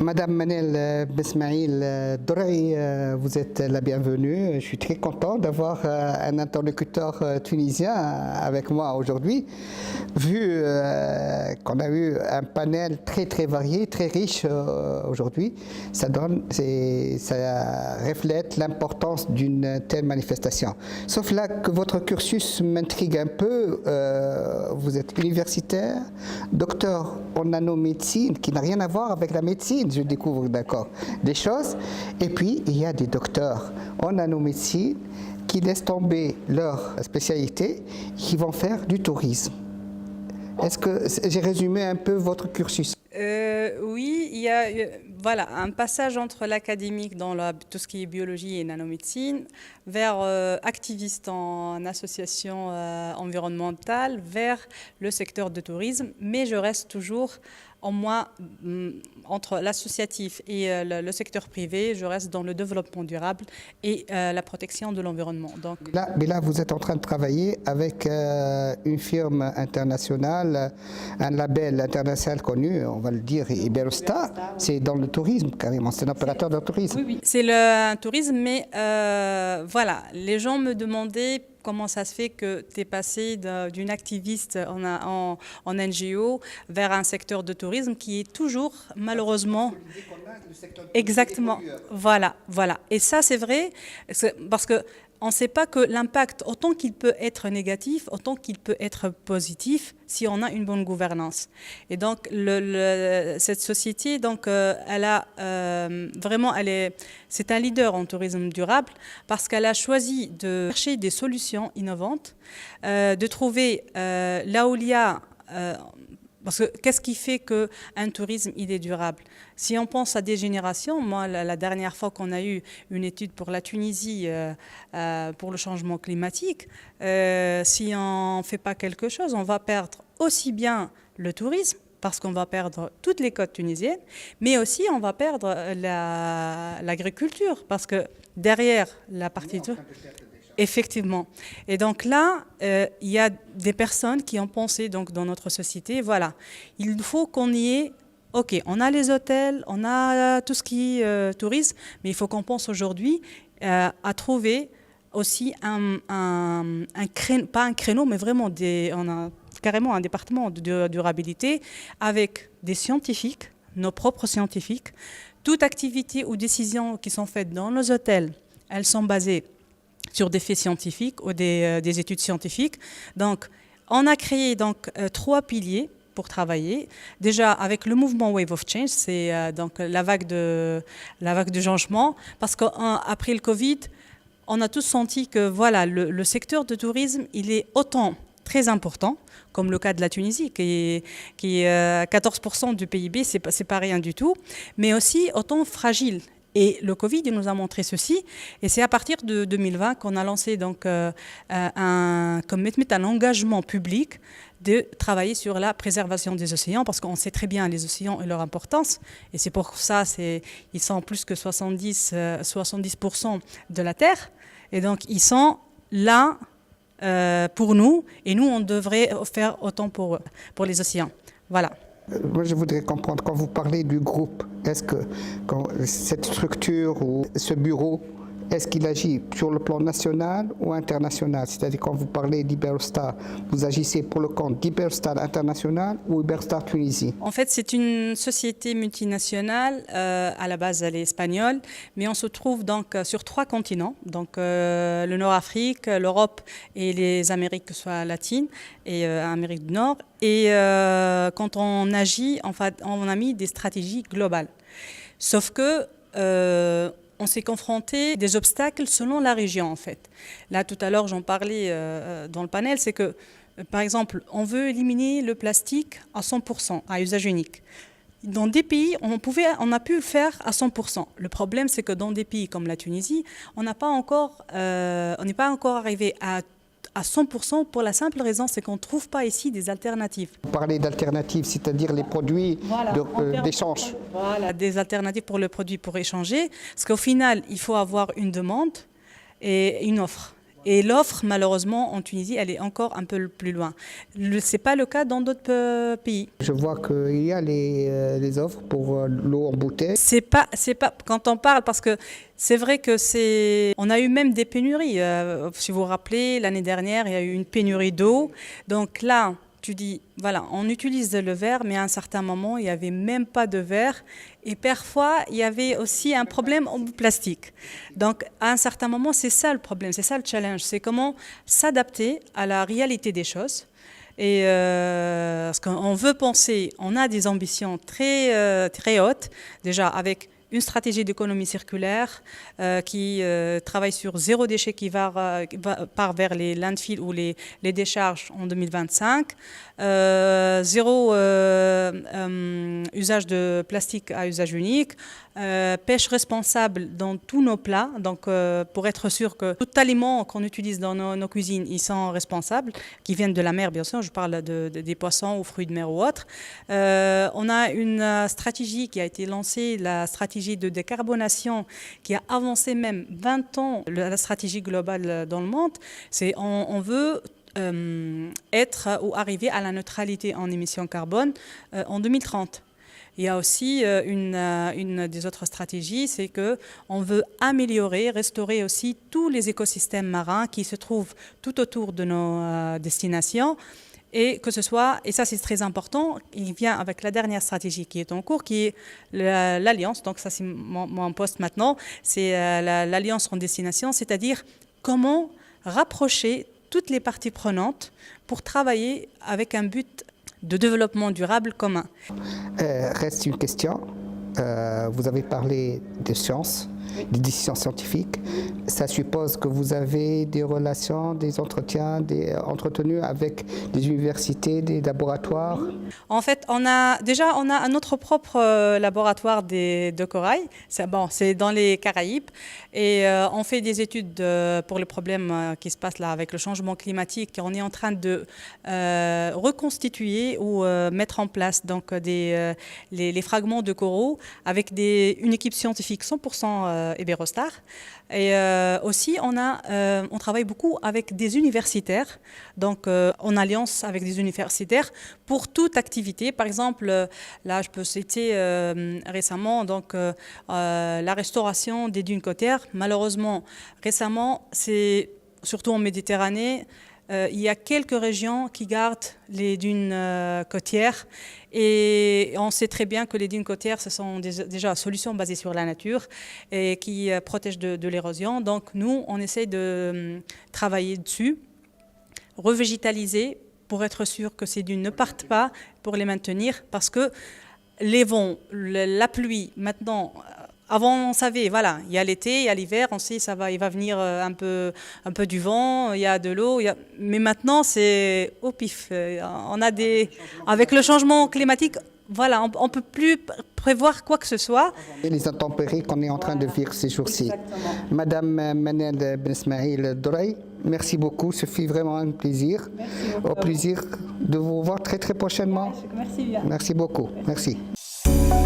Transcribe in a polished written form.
Madame Manel Besmaïl Doraï, vous êtes la bienvenue. Je suis très content d'avoir un interlocuteur tunisien avec moi aujourd'hui. Vu qu'on a eu un panel très varié, très riche aujourd'hui, ça reflète l'importance d'une telle manifestation. Sauf là que votre cursus m'intrigue un peu. Vous êtes universitaire, docteur en nanomédecine, qui n'a rien à voir avec la médecine. Je découvre des choses. Et puis, il y a des docteurs en nanomédecine qui laissent tomber leur spécialité, qui vont faire du tourisme. Est-ce que j'ai résumé un peu votre cursus? Oui, il y a voilà, un passage entre l'académique dans tout ce qui est biologie et nanomédecine vers activiste en association environnementale, vers le secteur du tourisme, mais je reste toujours en moi, entre l'associatif et le secteur privé, je reste dans le développement durable et la protection de l'environnement. Mais là, vous êtes en train de travailler avec une firme internationale, un label international connu, on va le dire, Iberostar. C'est dans le tourisme, carrément, c'est un opérateur de tourisme. Oui, c'est le tourisme, mais voilà, les gens me demandaient comment ça se fait que tu es passé d'une activiste en NGO vers un secteur de tourisme qui est toujours, malheureusement... Exactement, voilà. Et ça, c'est vrai, parce que on ne sait pas que l'impact, autant qu'il peut être négatif, autant qu'il peut être positif si on a une bonne gouvernance. Et donc, cette société, donc, elle a vraiment, c'est un leader en tourisme durable parce qu'elle a choisi de chercher des solutions innovantes, de trouver là où il y a... parce que qu'est-ce qui fait qu'un tourisme, il est durable? Si on pense à des générations, moi, la dernière fois qu'on a eu une étude pour la Tunisie pour le changement climatique, si on ne fait pas quelque chose, on va perdre aussi bien le tourisme, parce qu'on va perdre toutes les côtes tunisiennes, mais aussi on va perdre l'agriculture, parce que derrière la partie... Effectivement. Et donc là, il y a des personnes qui ont pensé donc, dans notre société, voilà, il faut qu'on y ait, ok, on a les hôtels, on a tout ce qui est tourisme, mais il faut qu'on pense aujourd'hui à trouver aussi pas un créneau, mais vraiment on a carrément un département de durabilité avec des scientifiques, nos propres scientifiques. Toute activité ou décision qui sont faites dans nos hôtels, elles sont basées sur des faits scientifiques ou des études scientifiques. Donc, on a créé donc 3 piliers pour travailler. Déjà, avec le mouvement Wave of Change, c'est donc la vague de changement, parce qu'après le Covid, on a tous senti que voilà, le secteur de tourisme, il est autant très important, comme le cas de la Tunisie, qui est 14% du PIB, c'est pas rien du tout, mais aussi autant fragile. Et le Covid nous a montré ceci, et c'est à partir de 2020 qu'on a lancé donc un engagement public de travailler sur la préservation des océans, parce qu'on sait très bien les océans et leur importance, et c'est pour ça ils sont plus que 70% de la Terre, et donc ils sont là pour nous, et nous on devrait faire autant pour les océans. Voilà. Moi, je voudrais comprendre, quand vous parlez du groupe, est-ce que cette structure ou ce bureau, est-ce qu'il agit sur le plan national ou international? C'est-à-dire, quand vous parlez d'Iberostar, vous agissez pour le compte d'Iberostar International ou Iberostar Tunisie? En fait, c'est une société multinationale. À la base, elle est espagnole, mais on se trouve donc sur 3 continents, donc le Nord-Afrique, l'Europe et les Amériques, que ce soit latines et Amérique du Nord. Et quand on agit, en fait, on a mis des stratégies globales. Sauf que on s'est confronté à des obstacles selon la région, en fait. Là, tout à l'heure, j'en parlais dans le panel, c'est que, par exemple, on veut éliminer le plastique à 100%, à usage unique. Dans des pays, on a pu le faire à 100%. Le problème, c'est que dans des pays comme la Tunisie, on n'est pas encore arrivé à 100% pour la simple raison, c'est qu'on ne trouve pas ici des alternatives. Vous parlez d'alternatives, c'est-à-dire les produits d'échange. Voilà, des alternatives pour le produit pour échanger, parce qu'au final, il faut avoir une demande et une offre. Et l'offre, malheureusement, en Tunisie, elle est encore un peu plus loin. Ce n'est pas le cas dans d'autres pays. Je vois qu'il y a les offres pour l'eau en bouteille. C'est pas, quand on parle, parce que c'est vrai que on a eu même des pénuries. Si vous vous rappelez, l'année dernière, il y a eu une pénurie d'eau. Donc là, tu dis, voilà, on utilise le verre, mais à un certain moment, il n'y avait même pas de verre. Et parfois, il y avait aussi un problème en plastique. Donc, à un certain moment, c'est ça le problème, c'est ça le challenge. C'est comment s'adapter à la réalité des choses. Et parce qu'on veut penser, on a des ambitions très hautes, déjà avec une stratégie d'économie circulaire qui travaille sur zéro déchet qui part vers les landfills ou les décharges en 2025, zéro usage de plastique à usage unique, pêche responsable dans tous nos plats, donc pour être sûr que tout aliment qu'on utilise dans nos cuisines, ils sont responsables, qui viennent de la mer bien sûr, je parle des poissons ou fruits de mer ou autres. On a une stratégie qui a été lancée, la stratégie de décarbonation qui a avancé même 20 ans, la stratégie globale dans le monde, c'est on veut être ou arriver à la neutralité en émissions carbone en 2030. Il y a aussi une des autres stratégies, c'est qu'on veut améliorer, restaurer aussi tous les écosystèmes marins qui se trouvent tout autour de nos destinations. Et que ce soit, et ça c'est très important, il vient avec la dernière stratégie qui est en cours, qui est l'Alliance, donc ça c'est mon poste maintenant, c'est l'Alliance en destination, c'est-à-dire comment rapprocher toutes les parties prenantes pour travailler avec un but de développement durable commun. Reste une question. Vous avez parlé de sciences, des décisions scientifiques. Ça suppose que vous avez des relations, des entretiens entretenus avec des universités, des laboratoires. En fait, on a notre propre laboratoire de corail. C'est dans les Caraïbes. Et on fait des études pour le problème qui se passe là avec le changement climatique. On est en train de reconstituer ou mettre en place donc, les fragments de coraux avec une équipe scientifique 100% Iberostar. Et aussi, on travaille beaucoup avec des universitaires, donc en alliance avec des universitaires pour toute activité. Par exemple, là, je peux citer récemment donc, la restauration des dunes côtières. Malheureusement, récemment, c'est surtout en Méditerranée, il y a quelques régions qui gardent les dunes côtières et on sait très bien que les dunes côtières, ce sont déjà solutions basées sur la nature et qui protègent de l'érosion. Donc nous, on essaie de travailler dessus, revégétaliser pour être sûr que ces dunes ne partent pas, pour les maintenir parce que les vents, la pluie, maintenant... Avant, on savait, voilà, il y a l'été, il y a l'hiver, on sait il va venir un peu du vent, il y a de l'eau, mais maintenant c'est au pif. Avec le changement climatique, voilà, on peut plus prévoir quoi que ce soit. Et les intempéries qu'on est en train de vivre ces jours-ci. Exactement. Madame Manel Ben Ismail Doray, merci beaucoup, ce fut vraiment un plaisir. Au plaisir de vous voir très très prochainement. Merci bien. Merci beaucoup, merci.